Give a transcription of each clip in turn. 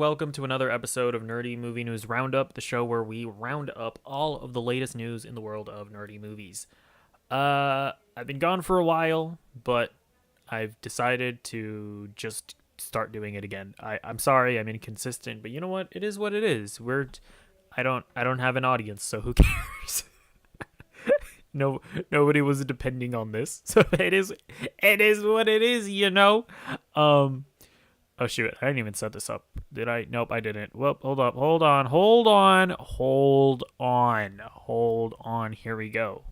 welcome to another episode of Nerdy Movie News Roundup, the show where we round up all of the latest news in the world of nerdy movies. I've been gone for a while, but I've decided to just start doing it again. I'm sorry, I'm inconsistent, but you know what? It is what it is. I don't have an audience, so who cares? No, nobody was depending on this, so it is what it is, you know. Oh shoot, I didn't even set this up. Did I? Nope, I didn't. Well, hold on. Here we go.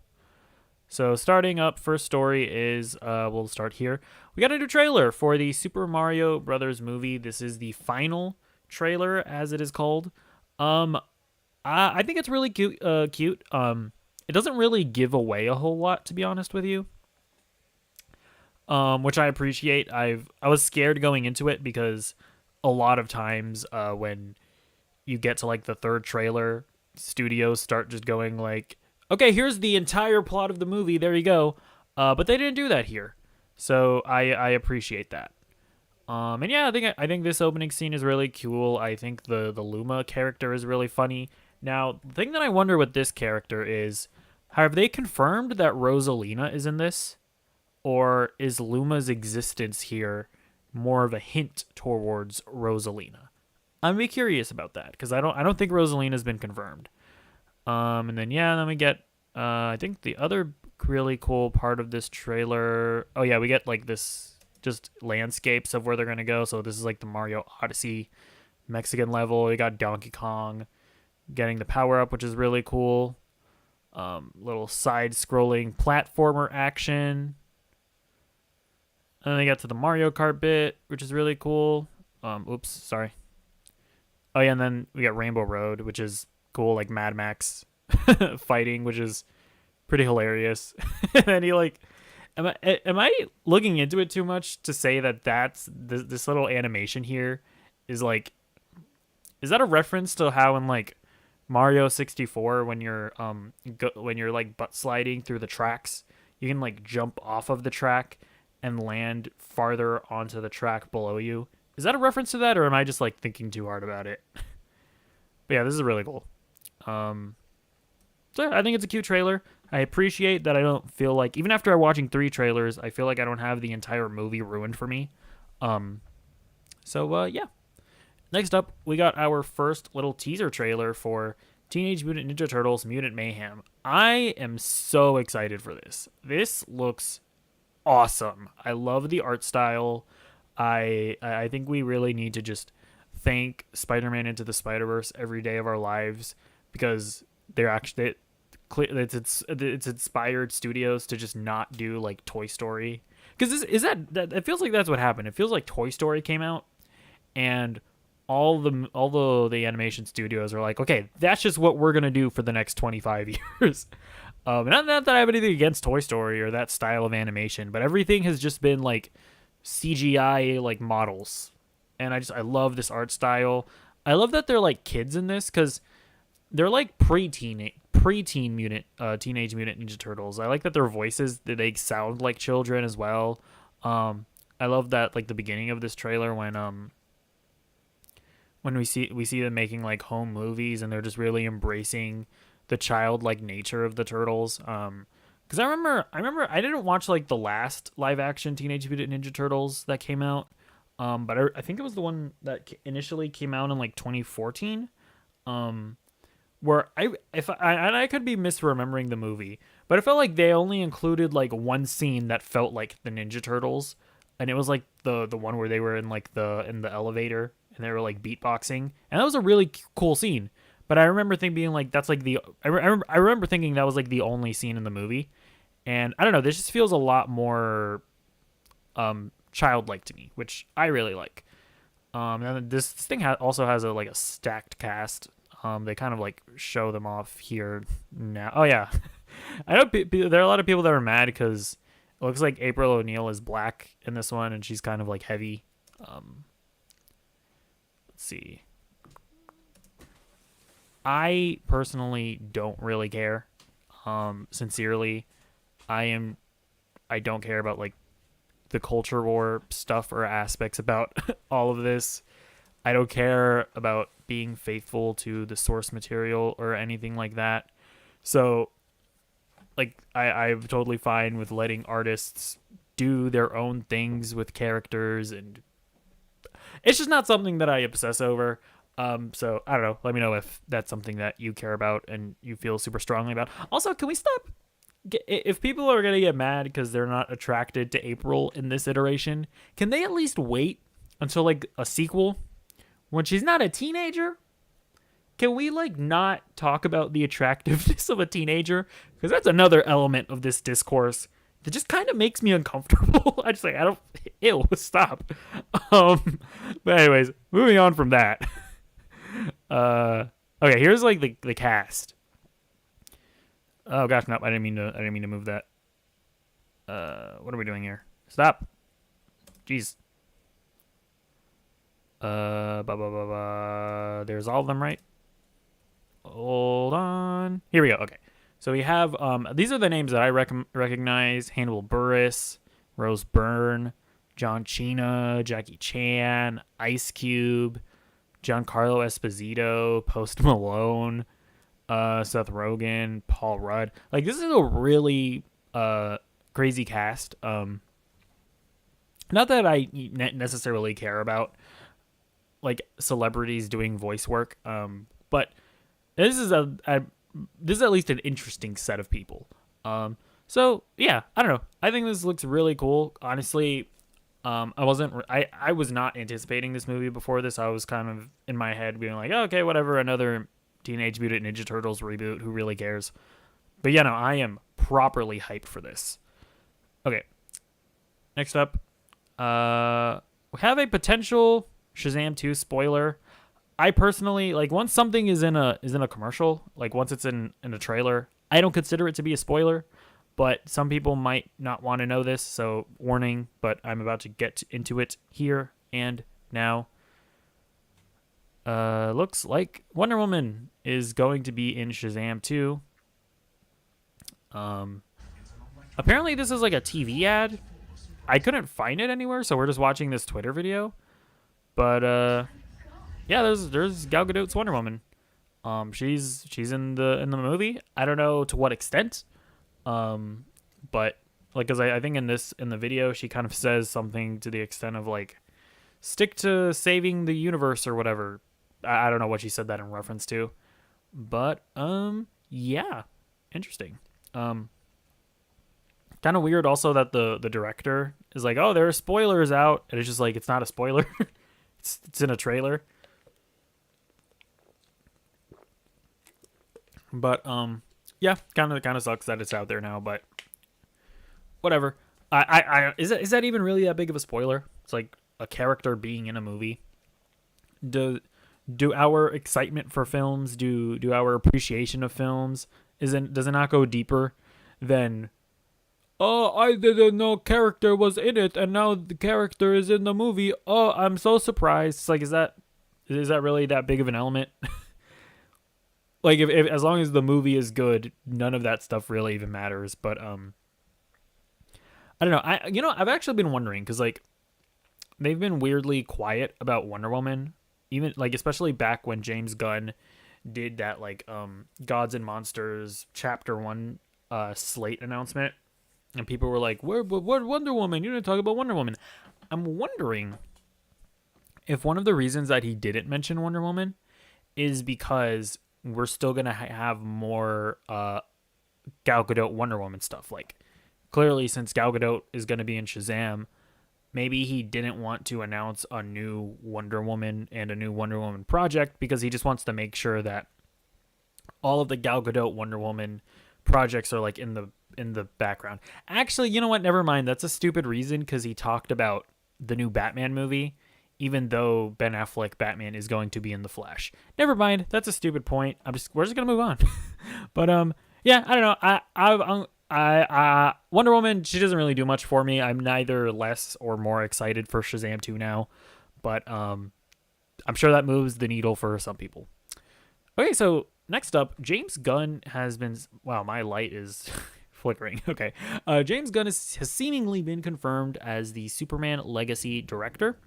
So starting up, first story is, we'll start here. We got a new trailer for the Super Mario Brothers movie. This is the final trailer, as it is called. I think it's really cute. It doesn't really give away a whole lot, to be honest with you. Which I appreciate. I was scared going into it because a lot of times when you get to like the third trailer, studios start just going like, okay, here's the entire plot of the movie, there you go. But they didn't do that here, so I appreciate that. And yeah, I think this opening scene is really cool. I think the Luma character is really funny. Now, the thing that I wonder with this character is, have they confirmed that Rosalina is in this? Or is Luma's existence here more of a hint towards Rosalina? I'm be curious about that because I don't think Rosalina's been confirmed. And then then we get I think the other really cool part of this trailer. Oh yeah, we get like this just landscapes of where they're gonna go. So this is like the Mario Odyssey Mexican level. We got Donkey Kong getting the power up, which is really cool. Little side scrolling platformer action. And then they got to the Mario Kart bit, which is really cool. Oops, sorry. Oh yeah, and then we got Rainbow Road, which is cool, like Mad Max fighting, which is pretty hilarious. And then he like, am I looking into it too much to say that that's this little animation here is like, is that a reference to how in like Mario 64 when you're like butt sliding through the tracks, you can like jump off of the track and land farther onto the track below you? Is that a reference to that, or am I just like thinking too hard about it? But yeah, this is really cool. So yeah, I think it's a cute trailer. I appreciate that I don't feel like, even after watching 3 trailers, I feel like I don't have the entire movie ruined for me. Yeah. Next up, we got our first little teaser trailer for Teenage Mutant Ninja Turtles Mutant Mayhem. I am so excited for this. This looks awesome. I love the art style. I think we really need to just thank Spider-Man Into the Spider-Verse every day of our lives, because they're actually it's inspired studios to just not do like Toy Story, because that it feels like that's what happened. It feels like Toy Story came out and all the animation studios are like, okay, that's just what we're gonna do for the next 25 years. Not that I have anything against Toy Story or that style of animation, but everything has just been like CGI like models, and I love this art style. I love that they're like kids in this, because they're like preteen mutant Teenage Mutant Ninja Turtles. I like that their voices, they sound like children as well. I love that like the beginning of this trailer when we see them making like home movies, and they're just really embracing the childlike nature of the turtles. Because I remember I didn't watch like the last live action Teenage Mutant Ninja Turtles that came out, but I think it was the one that initially came out in like 2014. Where I could be misremembering the movie, but it felt like they only included like one scene that felt like the Ninja Turtles, and it was like the one where they were in like in the elevator and they were like beatboxing, and that was a really cool scene. But I remember being like, that's like I remember thinking that was like the only scene in the movie, and I don't know, this just feels a lot more childlike to me, which I really like. And this thing also has a stacked cast. They kind of like show them off here now. Oh yeah, I know there are a lot of people that are mad because it looks like April O'Neil is black in this one, and she's kind of like heavy. Let's see. I personally don't really care. Sincerely, I don't care about like the culture war stuff or aspects about all of this. I don't care about being faithful to the source material or anything like that. So, like, I'm totally fine with letting artists do their own things with characters, and it's just not something that I obsess over. So I don't know. Let me know if that's something that you care about and you feel super strongly about. Also, can we stop? If people are gonna get mad because they're not attracted to April in this iteration, can they at least wait until like a sequel when she's not a teenager? Can we like not talk about the attractiveness of a teenager? Because that's another element of this discourse that just kind of makes me uncomfortable. I just like, I don't, ew, stop. But anyways, moving on from that. Okay, here's like the cast. Oh gosh, no, I didn't mean to move that. What are we doing here? Stop. Jeez. There's all of them, right? Hold on. Here we go. Okay. So we have, these are the names that I recognize. Hannibal Buress, Rose Byrne, John Cena, Jackie Chan, Ice Cube, Giancarlo Esposito, Post Malone, Seth Rogen, Paul Rudd. Like, this is a really crazy cast. Not that I necessarily care about, like, celebrities doing voice work, but this is this is at least an interesting set of people. So yeah, I don't know. I think this looks really cool. Honestly, I was not anticipating this movie before this. I was kind of in my head being like, oh, okay, whatever, another Teenage Mutant Ninja Turtles reboot. Who really cares? But yeah, no, I am properly hyped for this. Okay. Next up, we have a potential Shazam 2 spoiler. I personally, like, once something is in a commercial, like once it's in a trailer, I don't consider it to be a spoiler, but some people might not want to know this, so warning, but I'm about to get into it here and now. Looks like Wonder Woman is going to be in Shazam 2. Apparently this is like a TV ad. I couldn't find it anywhere, so we're just watching this Twitter video. But yeah, there's Gal Gadot's Wonder Woman. She's in the movie. I don't know to what extent. But like, cause I think in the video she kind of says something to the extent of like, stick to saving the universe or whatever. I don't know what she said that in reference to, but yeah, interesting. Kind of weird also that the director is like, oh, there are spoilers out, and it's just like, it's not a spoiler. it's in a trailer. But yeah, kind of sucks that it's out there now, but whatever. Is that even really that big of a spoiler? It's like a character being in a movie. Do our excitement for films, do our appreciation of films, does it not go deeper than, oh, I didn't know character was in it, and now the character is in the movie. Oh, I'm so surprised. It's like, is that really that big of an element? Like, if as long as the movie is good, none of that stuff really even matters. But I don't know. I've actually been wondering, because like, they've been weirdly quiet about Wonder Woman, even like, especially back when James Gunn did that like Gods and Monsters Chapter 1 slate announcement, and people were like, "What Wonder Woman? You didn't talk about Wonder Woman." I'm wondering if one of the reasons that he didn't mention Wonder Woman is because we're still gonna have more Gal Gadot Wonder Woman stuff. Like, clearly, since Gal Gadot is gonna be in Shazam, maybe he didn't want to announce a new Wonder Woman and a new Wonder Woman project because he just wants to make sure that all of the Gal Gadot Wonder Woman projects are like in the background. Actually, you know what? Never mind. That's a stupid reason, because he talked about the new Batman movie, even though Ben Affleck Batman is going to be in The Flash. Never mind. That's a stupid point. We're just gonna move on. But yeah, I don't know. I Wonder Woman, she doesn't really do much for me. I'm neither less or more excited for Shazam 2 now, but I'm sure that moves the needle for some people. Okay, so next up, James Gunn has been, wow, my light is flickering. Okay. James Gunn has seemingly been confirmed as the Superman Legacy director.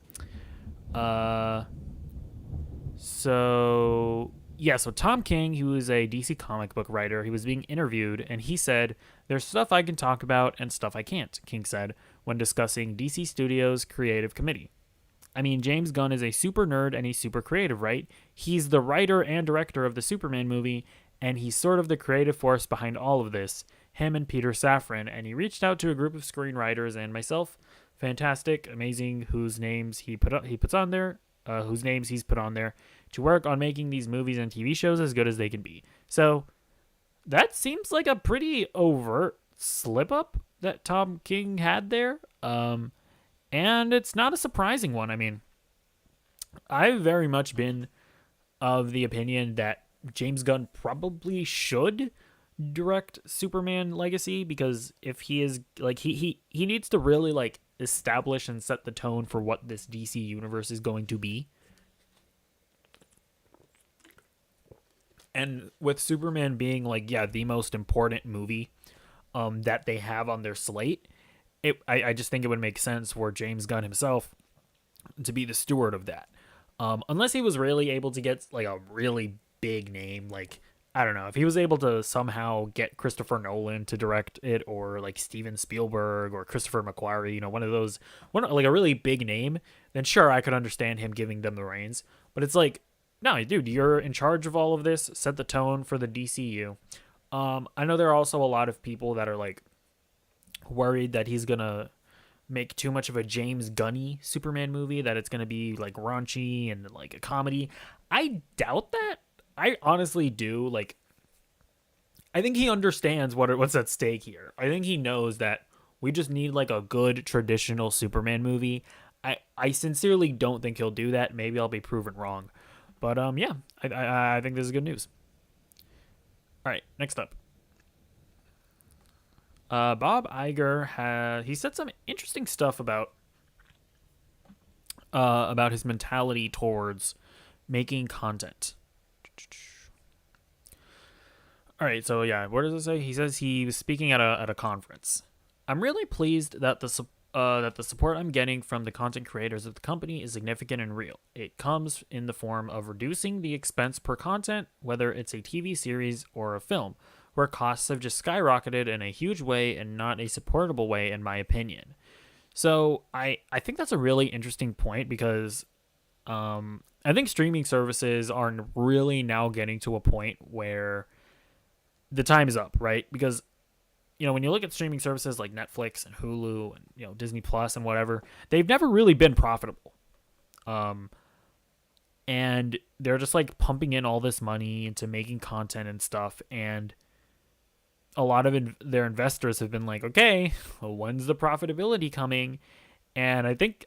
So so Tom King, who is a DC comic book writer, he was being interviewed, and he said, "There's stuff I can talk about and stuff I can't," King said when discussing DC Studios' creative committee. I mean, James Gunn is a super nerd and he's super creative, right? He's the writer and director of the Superman movie, and he's sort of the creative force behind all of this, him and Peter Safran, and he reached out to a group of screenwriters and myself, fantastic, amazing, whose names whose names he's put on there, to work on making these movies and TV shows as good as they can be. So that seems like a pretty overt slip up that Tom King had there. And it's not a surprising one. I mean, I've very much been of the opinion that James Gunn probably should direct Superman Legacy, because if he is like he needs to really like establish and set the tone for what this DC universe is going to be. And with Superman being like the most important movie that they have on their slate, I just think it would make sense for James Gunn himself to be the steward of that. Unless he was really able to get like a really big name, like I don't know, if he was able to somehow get Christopher Nolan to direct it, or like Steven Spielberg or Christopher McQuarrie, one of those, like a really big name, then sure, I could understand him giving them the reins. But it's like, no, dude, you're in charge of all of this. Set the tone for the DCU. I know there are also a lot of people that are like worried that he's gonna make too much of a James Gunny Superman movie, that it's gonna be like raunchy and like a comedy. I doubt that. I honestly do. Like, I think he understands what's at stake here. I think he knows that we just need like a good traditional Superman movie. I sincerely don't think he'll do that. Maybe I'll be proven wrong. But I think this is good news. All right, next up. Bob Iger he said some interesting stuff about his mentality towards making content. All right, so what does it say? He says he was speaking at a conference. I'm really pleased that the support I'm getting from the content creators of the company is significant and real. It comes in the form of reducing the expense per content, whether it's a TV series or a film, where costs have just skyrocketed in a huge way and not a supportable way, in my opinion. So I think that's a really interesting point, because I think streaming services are really now getting to a point where the time is up, right? Because when you look at streaming services like Netflix and Hulu and Disney Plus and whatever, they've never really been profitable. And they're just like pumping in all this money into making content and stuff, and a lot of their investors have been like, okay, well, when's the profitability coming? And I think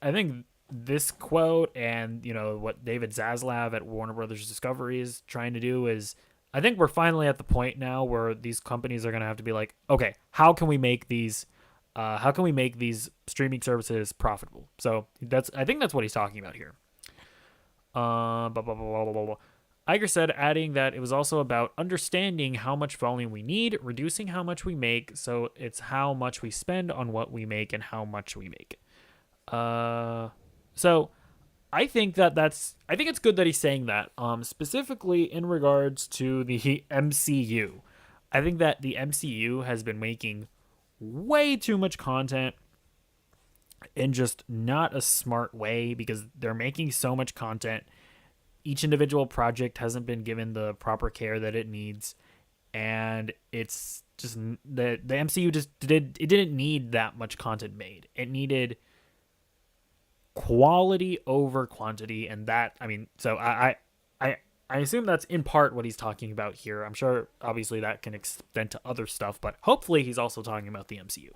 this quote and what David Zaslav at Warner Brothers Discovery is trying to do is, I think we're finally at the point now where these companies are going to have to be like, okay, how can we make these streaming services profitable? So I think that's what he's talking about here. Blah, blah, blah, blah, blah, blah. Iger said, adding that it was also about understanding how much volume we need, reducing how much we make, so it's how much we spend on what we make and how much we make. So I think it's good that he's saying that, specifically in regards to the MCU. I think that the MCU has been making way too much content in just not a smart way, because they're making so much content. Each individual project hasn't been given the proper care that it needs, and it's just the MCU didn't need that much content made. It needed quality over quantity, and that, I mean, so I assume that's in part what he's talking about here. I'm sure obviously that can extend to other stuff, but hopefully he's also talking about the MCU.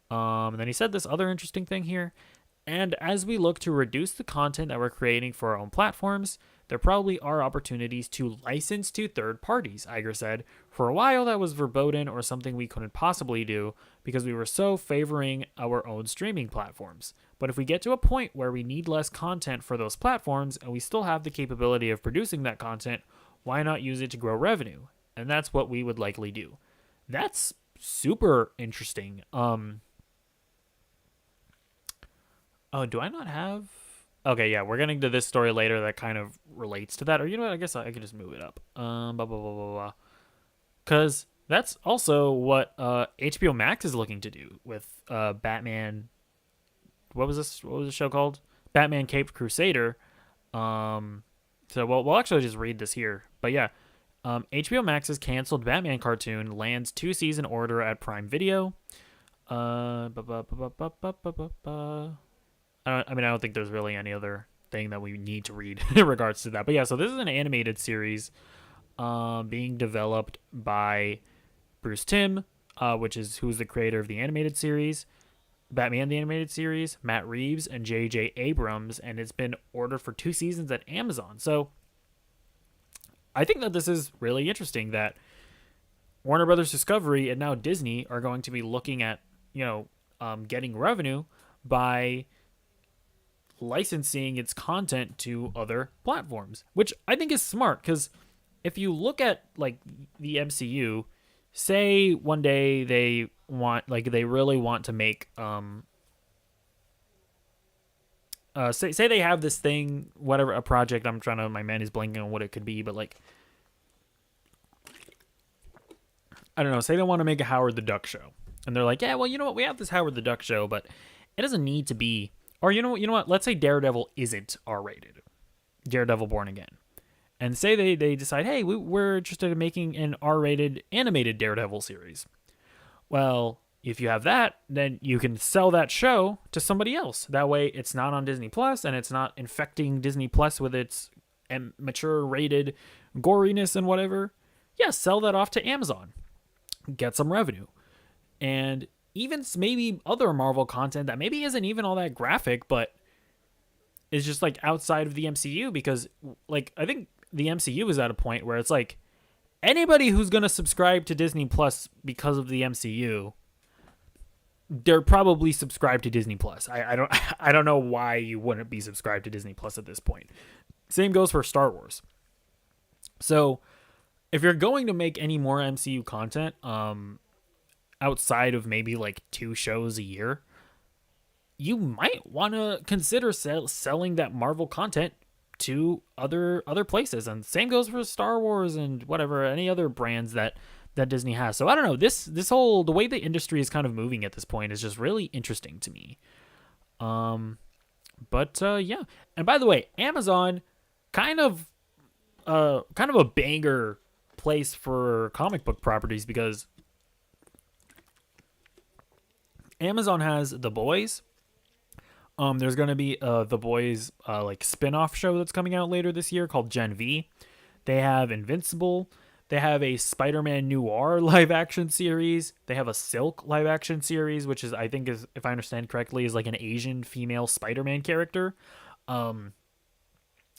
And then he said this other interesting thing here. And as we look to reduce the content that we're creating for our own platforms, there probably are opportunities to license to third parties, Iger said. For a while, that was verboten or something we couldn't possibly do because we were so favoring our own streaming platforms. But if we get to a point where we need less content for those platforms and we still have the capability of producing that content, why not use it to grow revenue? And that's what we would likely do. That's super interesting. Oh, do I not have Okay, yeah, we're getting to this story later that kind of relates to that. Or you know what? I guess I could just move it up. Blah blah blah blah blah. Because that's also what HBO Max is looking to do with Batman. What was this? What was the show called? Batman Caped Crusader. So we'll actually just read this here. But yeah, HBO Max's canceled Batman cartoon lands 2-season order at Prime Video. I don't think there's really any other thing that we need to read in regards to that. But yeah, so this is an animated series being developed by Bruce Timm, who's the creator of the animated series, Batman the Animated Series, Matt Reeves, and J.J. Abrams, and it's been ordered for 2 seasons at Amazon. So I think that this is really interesting that Warner Brothers Discovery and now Disney are going to be looking at, getting revenue by licensing its content to other platforms, which I think is smart because if you look at like the MCU, say one day they really want to make say they have this thing, whatever, a project. My man is blanking on what it could be, but like, I don't know, say they want to make a Howard the Duck show and they're like, yeah, well, you know what, we have this Howard the Duck show, but it doesn't need to be, or you know what, let's say Daredevil isn't R-rated, Daredevil Born Again. And say they decide, hey, we're interested in making an R-rated animated Daredevil series. Well, if you have that, then you can sell that show to somebody else. That way it's not on Disney Plus and it's not infecting Disney Plus with its mature rated goriness and whatever. Yeah, sell that off to Amazon. Get some revenue. And even maybe other Marvel content that maybe isn't even all that graphic, but is just like outside of the MCU, because like I think the MCU is at a point where it's like anybody who's going to subscribe to Disney Plus because of the MCU, they're probably subscribed to Disney Plus. I don't know why you wouldn't be subscribed to Disney Plus at this point. Same goes for Star Wars. So if you're going to make any more MCU content, outside of maybe like 2 shows a year, you might want to consider selling that Marvel content to other places. And same goes for Star Wars and whatever, any other brands that Disney has. So I don't know, this whole, the way the industry is kind of moving at this point is just really interesting to me. Yeah. And by the way, Amazon, kind of a banger place for comic book properties, because Amazon has The Boys. There's going to be The Boys like spin-off show that's coming out later this year called Gen V. They have Invincible. They have a Spider-Man Noir live-action series. They have a Silk live-action series, which is, I think, is, if I understand correctly, is like an Asian female Spider-Man character. And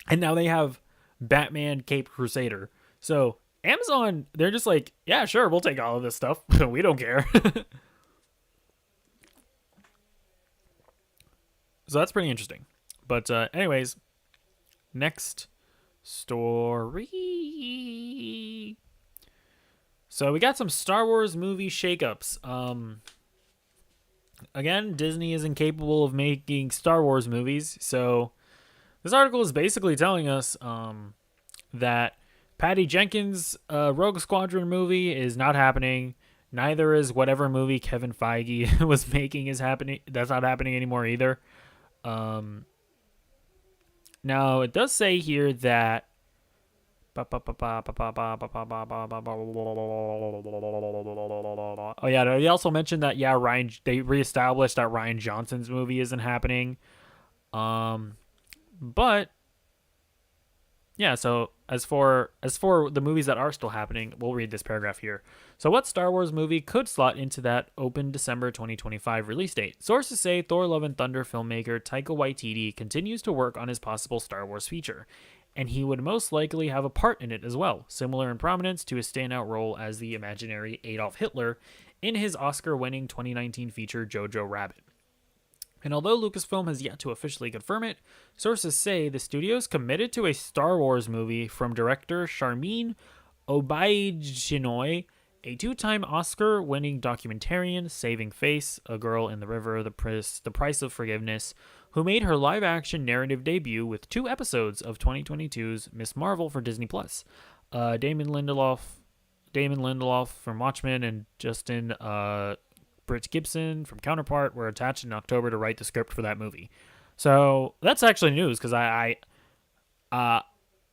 now they have Batman Caped Crusader. So Amazon, they're just like, yeah, sure, we'll take all of this stuff. We don't care. So that's pretty interesting. But anyways, next story. So we got some Star Wars movie shakeups. Again, Disney is incapable of making Star Wars movies. So this article is basically telling us that Patty Jenkins' Rogue Squadron movie is not happening. Neither is whatever movie Kevin Feige was making is happening. That's not happening anymore either. Now it does say here that oh yeah, they also mentioned that they reestablished that Rian Johnson's movie isn't happening. But yeah, so as for the movies that are still happening, we'll read this paragraph here. So what Star Wars movie could slot into that open December 2025 release date? Sources say Thor Love and Thunder filmmaker Taika Waititi continues to work on his possible Star Wars feature, and he would most likely have a part in it as well, similar in prominence to his standout role as the imaginary Adolf Hitler in his Oscar-winning 2019 feature Jojo Rabbit. And although Lucasfilm has yet to officially confirm it, sources say the studio is committed to a Star Wars movie from director Sharmeen Obaid-Chinoy, a 2-time Oscar-winning documentarian, Saving Face, A Girl in the River, The Price of Forgiveness, who made her live-action narrative debut with 2 episodes of 2022's Miss Marvel for Disney+. Damon Lindelof from Watchmen and Justin Britt Gibson from Counterpart were attached in October to write the script for that movie. So that's actually news because I'm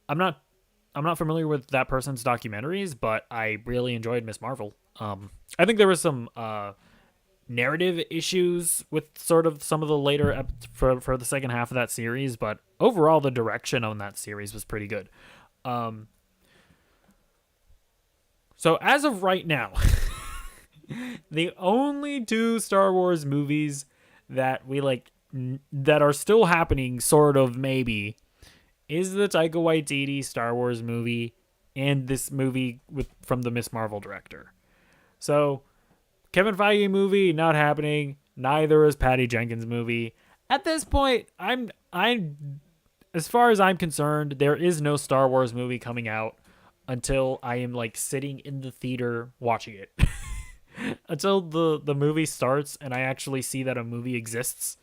not familiar with that person's documentaries, but I really enjoyed Miss Marvel. I think there was some narrative issues with sort of some of the later for the second half of that series, but overall the direction on that series was pretty good. So as of right now, the only 2 Star Wars movies that we like that are still happening, sort of maybe, is the Taika Waititi Star Wars movie and this movie from the Miss Marvel director. So Kevin Feige movie not happening. Neither is Patty Jenkins movie. At this point, I'm as far as I'm concerned, there is no Star Wars movie coming out until I am like sitting in the theater watching it. Until the movie starts and I actually see that a movie exists.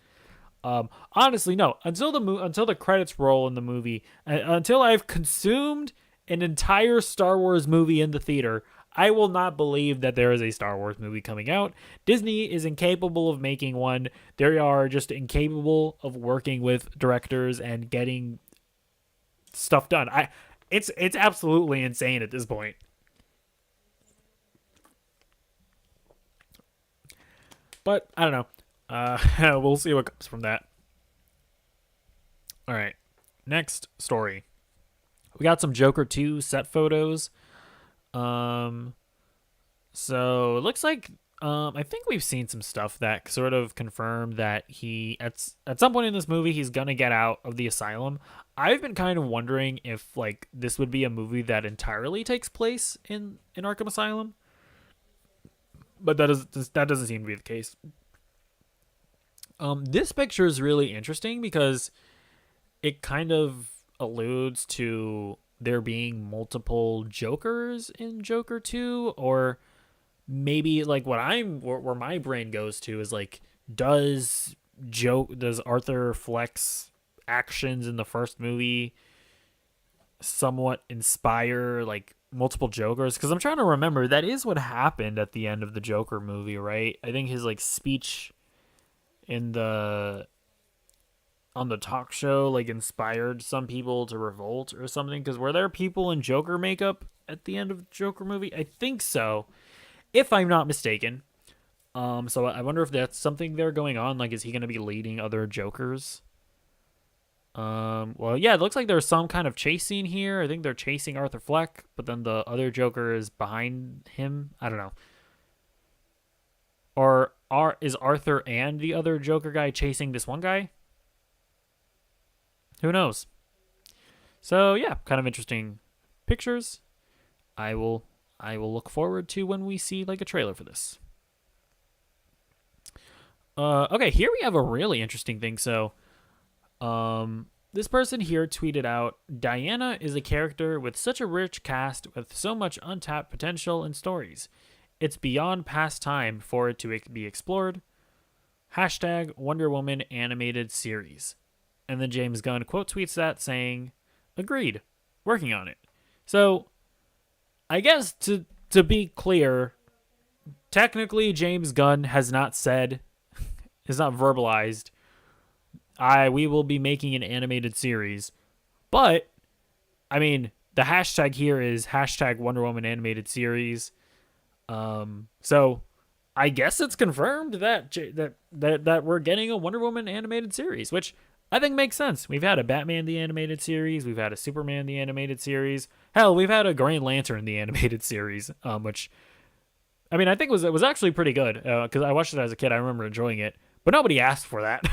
Honestly, no. Until the credits roll in the movie, until I've consumed an entire Star Wars movie in the theater, I will not believe that there is a Star Wars movie coming out. Disney is incapable of making one. They are just incapable of working with directors and getting stuff done. It's absolutely insane at this point. But I don't know. We'll see what comes from that. All right. Next story. We got some Joker 2 set photos. So it looks like I think we've seen some stuff that sort of confirmed that he at some point in this movie he's gonna get out of the asylum. I've been kind of wondering if like this would be a movie that entirely takes place in Arkham Asylum, but that doesn't seem to be the case. This picture is really interesting because it kind of alludes to there being multiple Jokers in Joker 2, or maybe like where my brain goes to is like, does Arthur Fleck's actions in the first movie somewhat inspire like multiple Jokers? Because I'm trying to remember, that is what happened at the end of the Joker movie, right? I think his like speech on the talk show like inspired some people to revolt or something, because were there people in Joker makeup at the end of the Joker movie? I think so, if I'm not mistaken. So I wonder if that's something there going on, like is he going to be leading other Jokers? Well, yeah, it looks like there's some kind of chase scene here. I think they're chasing Arthur Fleck, but then the other Joker is behind him. I don't know. Or is Arthur and the other Joker guy chasing this one guy? Who knows? So yeah, kind of interesting pictures. I will look forward to when we see like a trailer for this. Okay, here we have a really interesting thing. So, this person here tweeted out, Diana is a character with such a rich cast with so much untapped potential and stories. It's beyond past time for it to be explored. # Wonder Woman animated series. And then James Gunn quote tweets that saying, agreed, working on it. So, I guess to be clear, technically James Gunn has not said, has not verbalized, we will be making an animated series. But, I mean, the hashtag here is # Wonder Woman animated series. So, I guess it's confirmed that we're getting a Wonder Woman animated series, which I think makes sense. We've had a Batman the animated series, we've had a Superman the animated series. Hell, we've had a Green Lantern the animated series, which I mean, I think it was actually pretty good because I watched it as a kid. I remember enjoying it, but nobody asked for that.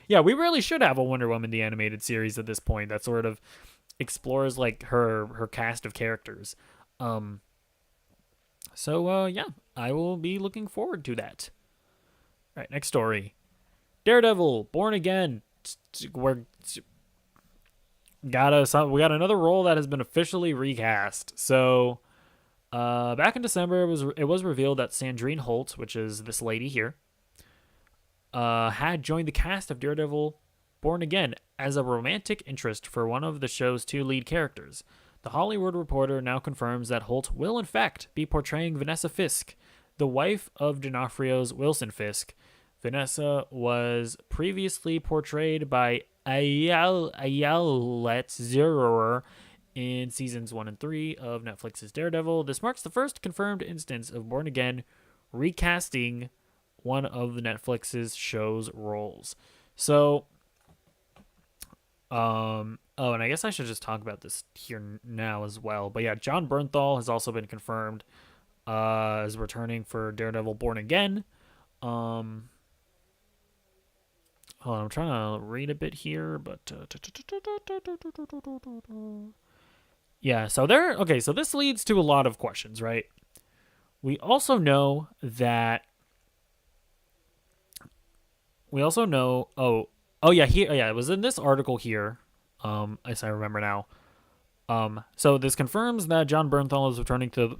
Yeah, we really should have a Wonder Woman the animated series at this point that sort of explores like her cast of characters. So yeah, I will be looking forward to that. All right, next story. Daredevil, Born Again. We got another role that has been officially recast. So, back in December, it was revealed that Sandrine Holt, which is this lady here, had joined the cast of Daredevil Born Again as a romantic interest for one of the show's two lead characters. The Hollywood Reporter now confirms that Holt will in fact be portraying Vanessa Fisk, the wife of D'Onofrio's Wilson Fisk. Vanessa was previously portrayed by Ayelet Zurer in seasons 1 and 3 of Netflix's Daredevil. This marks the first confirmed instance of Born Again recasting one of the Netflix's show's roles. So, and I guess I should just talk about this here now as well. But yeah, Jon Bernthal has also been confirmed as returning for Daredevil Born Again. Hold on, I'm trying to read a bit here, but yeah, so so this leads to a lot of questions, right? We also know that it was in this article here, as I remember now. So this confirms that Jon Bernthal is returning to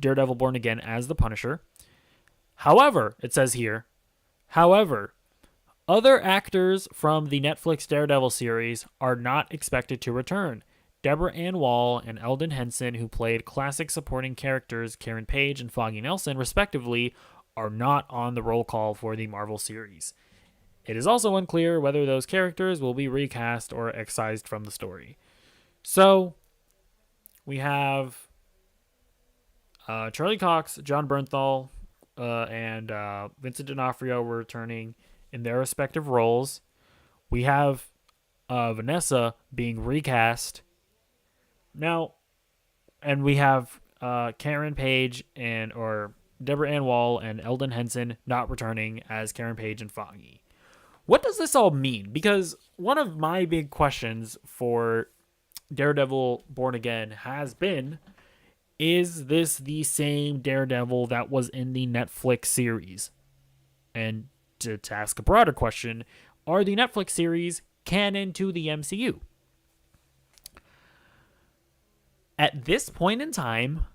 Daredevil Born Again as the Punisher. However, it says here, other actors from the Netflix Daredevil series are not expected to return. Deborah Ann Woll and Elden Henson, who played classic supporting characters Karen Page and Foggy Nelson, respectively, are not on the roll call for the Marvel series. It is also unclear whether those characters will be recast or excised from the story. So, we have Charlie Cox, Jon Bernthal, and Vincent D'Onofrio returning in their respective roles. We have Vanessa being recast. Now, and we have Karen Page or Deborah Ann Woll and Elden Henson not returning as Karen Page and Foggy. What does this all mean? Because one of my big questions for Daredevil Born Again has been, is this the same Daredevil that was in the Netflix series? And to ask a broader question, are the Netflix series canon to the MCU? At this point in time,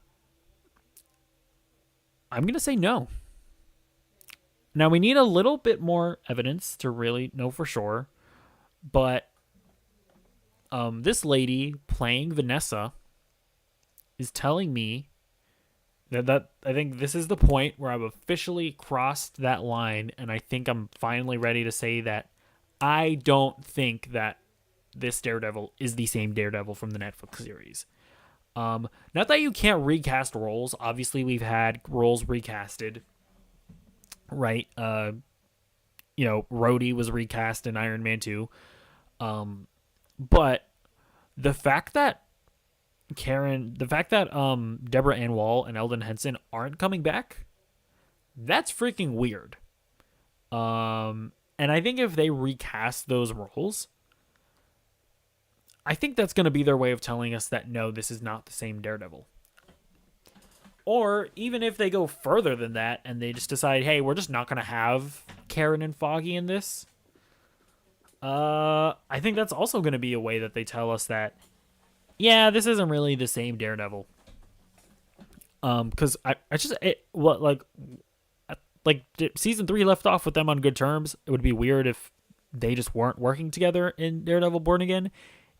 I'm going to say no. Now, we need a little bit more evidence to really know for sure, but this lady playing Vanessa is telling me that I think this is the point where I've officially crossed that line, and I think I'm finally ready to say that I don't think that this Daredevil is the same Daredevil from the Netflix series. Not that you can't recast roles. Obviously, we've had roles recasted, right? Rhodey was recast in Iron Man 2. But the fact that Deborah Ann Woll and Elden Henson aren't coming back, that's freaking weird. And I think if they recast those roles, I think that's going to be their way of telling us that, no, this is not the same Daredevil. Or even if they go further than that and they just decide, hey, we're just not going to have Karen and Foggy in this, I think that's also going to be a way that they tell us that, yeah, this isn't really the same Daredevil. Because season 3 left off with them on good terms. It would be weird if they just weren't working together in Daredevil Born Again,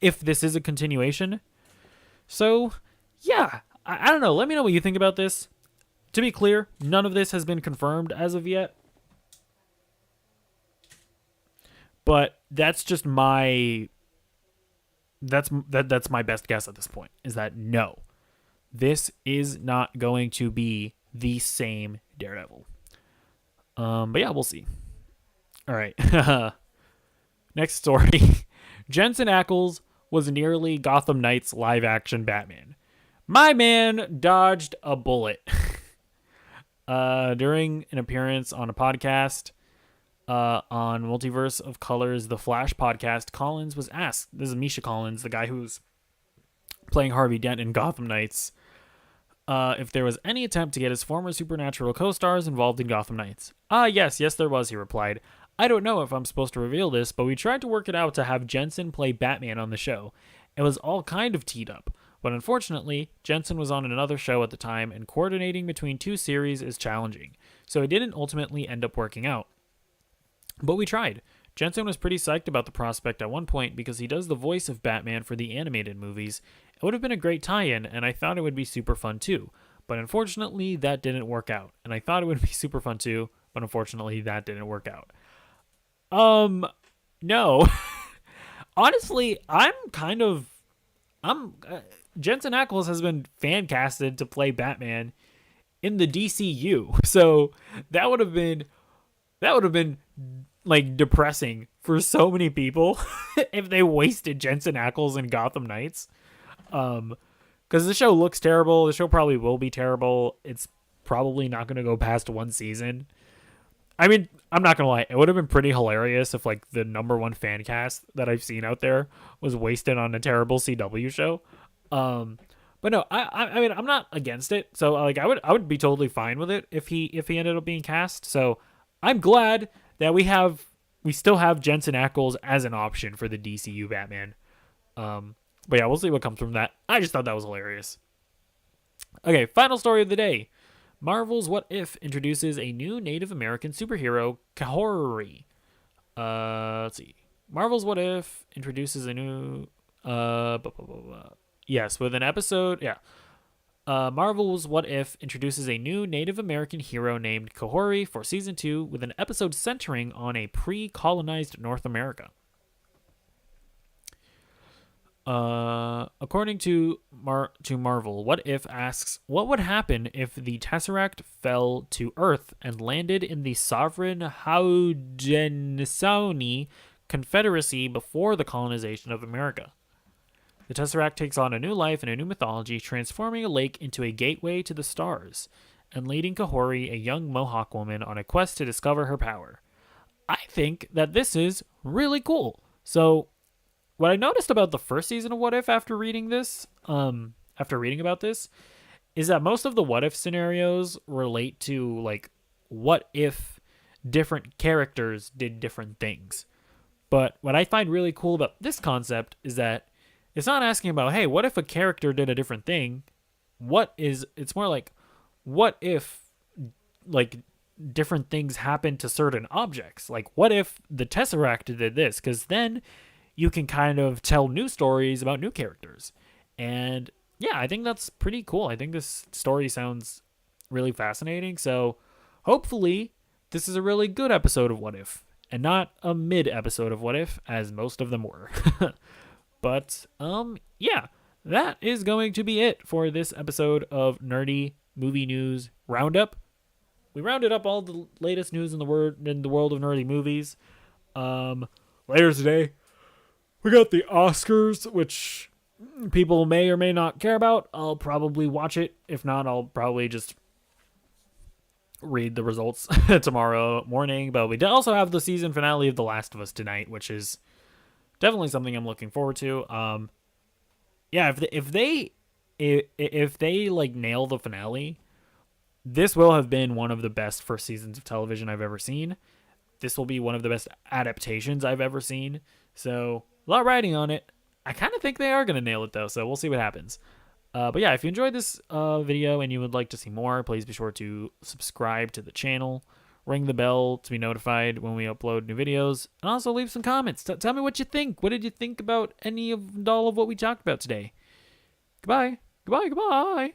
if this is a continuation. So, yeah, I don't know. Let me know what you think about this. To be clear, none of this has been confirmed as of yet. But that's just that's my best guess at this point, is that no, this is not going to be the same Daredevil. But yeah, we'll see. All right. Next story. Jensen Ackles was nearly Gotham Knights live action Batman. My man dodged a bullet. During an appearance on a podcast on Multiverse of Colors, the Flash podcast, Collins was asked, this is Misha Collins, the guy who's playing Harvey Dent in Gotham Knights, if there was any attempt to get his former Supernatural co-stars involved in Gotham Knights. Yes, there was, he replied. I don't know if I'm supposed to reveal this, but we tried to work it out to have Jensen play Batman on the show. It was all kind of teed up. But unfortunately, Jensen was on another show at the time, and coordinating between two series is challenging, so it didn't ultimately end up working out. But we tried. Jensen was pretty psyched about the prospect at one point because he does the voice of Batman for the animated movies. It would have been a great tie-in, and I thought it would be super fun too. But unfortunately, that didn't work out. And I thought it would be super fun too, but unfortunately, that didn't work out. No. Honestly, Jensen Ackles has been fan casted to play Batman in the DCU. So that would have been like depressing for so many people if they wasted Jensen Ackles in Gotham Knights. Because the show looks terrible. The show probably will be terrible. It's probably not going to go past one season. I mean, I'm not going to lie. It would have been pretty hilarious if like the number one fan cast that I've seen out there was wasted on a terrible CW show. But no, I mean, I'm not against it. So like, I would be totally fine with it if he ended up being cast. So I'm glad that we still have Jensen Ackles as an option for the DCU Batman. But yeah, we'll see what comes from that. I just thought that was hilarious. Okay, final story of the day. Marvel's What If introduces a new Native American superhero, Kahori. Let's see. Marvel's What If introduces a new... Yes, with an episode... Yeah. Marvel's What If introduces a new Native American hero named Kahori for Season 2 with an episode centering on a pre-colonized North America. According to Marvel, What If asks, what would happen if the Tesseract fell to Earth and landed in the sovereign Haudenosaunee Confederacy before the colonization of America? The Tesseract takes on a new life and a new mythology, transforming a lake into a gateway to the stars, and leading Kahori, a young Mohawk woman, on a quest to discover her power. I think that this is really cool. So, what I noticed about the first season of What If after reading about this, is that most of the What If scenarios relate to, like, what if different characters did different things. But what I find really cool about this concept is that it's not asking about, hey, what if a character did a different thing? It's more like, what if, like, different things happen to certain objects? Like, what if the Tesseract did this? Because then you can kind of tell new stories about new characters. And yeah, I think that's pretty cool. I think this story sounds really fascinating. So hopefully this is a really good episode of What If and not a mid episode of What If, as most of them were. But yeah, that is going to be it for this episode of Nerdy Movie News Roundup. We rounded up all the latest news in the world of nerdy movies. Later today, we got the Oscars, which people may or may not care about. I'll probably watch it. If not, I'll probably just read the results tomorrow morning. But we also have the season finale of The Last of Us tonight, which is definitely something I'm looking forward to. Yeah, if they like nail the finale, this will have been one of the best first seasons of television I've ever seen. This will be one of the best adaptations I've ever seen. So a lot riding on it. I kind of think they are going to nail it though, so we'll see what happens. But yeah, if you enjoyed this video and you would like to see more, please be sure to subscribe to the channel. Ring the bell to be notified when we upload new videos. And also leave some comments. Tell me what you think. What did you think about all of what we talked about today? Goodbye. Goodbye. Goodbye.